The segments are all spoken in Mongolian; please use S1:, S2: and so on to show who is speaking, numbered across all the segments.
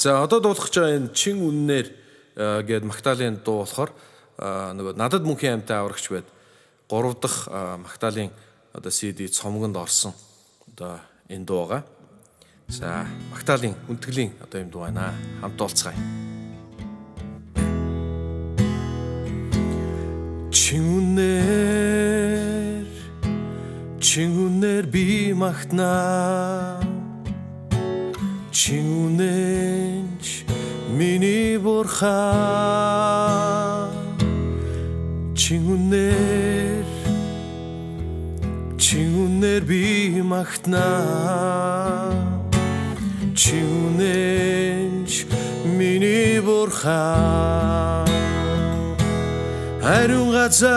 S1: За одоо дуулах гэж байгаа энэ чин үннээр гээд Магдалины дуу болохоор нөгөө надад мөнхийн амьтаа аврагч байд 3 дахь Магдалины одоо CD цомгонд орсон одоо энэ дуу байгаа. За Магдалины хүндэтгэлийн одоо юм дуу байна. Хамт уулзгаая. Чин үнээр би магтнаа. Чин үнэнч миний бурхан. Чин үнээр би магтнаа. Чин үнэнч миний бурхан. Ариун газарт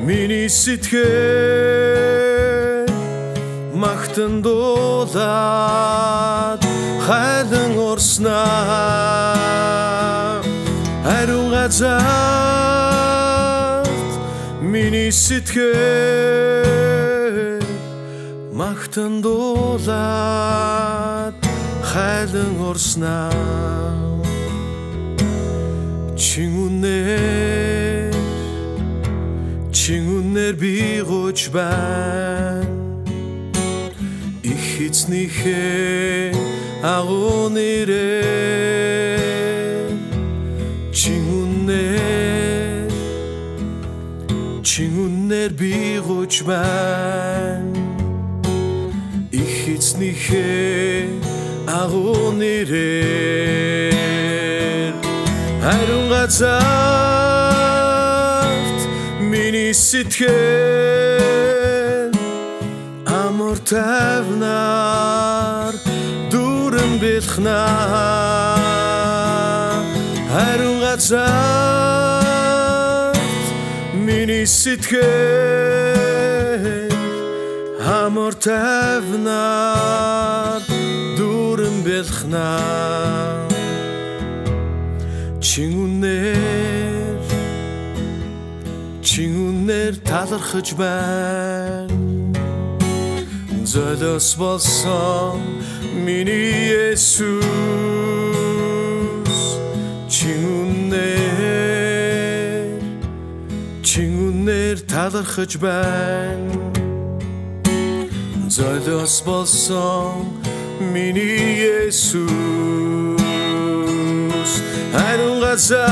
S1: миний сэтгэл магтан дуулаад хайлан орснаа. Ариун газарт миний сэтгэл магтан дуулаад хайлан орснаа. Чин үнээр би гуйж байна. Их эзнийхээ агуу нэрээр. Чин үнээр би гуйж байна. Их эзнийхээ агуу нэрээр. Ариун газарт миний сэтгэл амар тайвнаар дүүрэн бэлхнаа. Ариун газарт миний сэтгэл амар тайвнаар дүүрэн бэлхнаа. Чин үнээр талархаж байна. Золиос болсон миний Есүс. Чин үнээр талархаж байна. Золиос болсон миний Есүс. Ариун газарт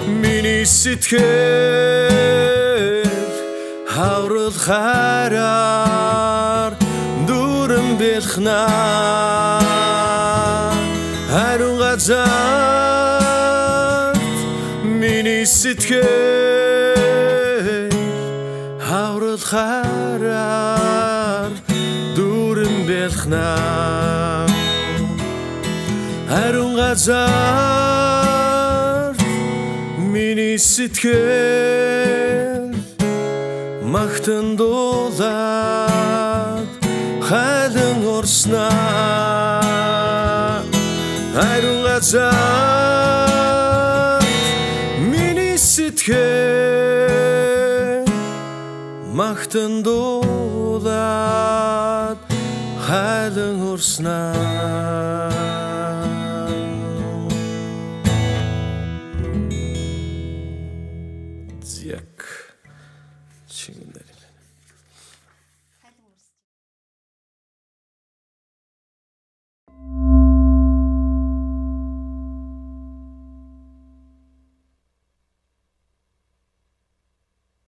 S1: миний сэтгэл хаврал хараар дүүрэн бэлхнаа. Ариун газарт миний сэтгэл хаврал хараар дүүрэн бэлхнаа. Ариун газарт миний сэтгэл магтан дуулаад хайлан орснаа. Ариун газарт миний сэтгэл магтан дуулаад хайлан орснаа. Чин үнээр.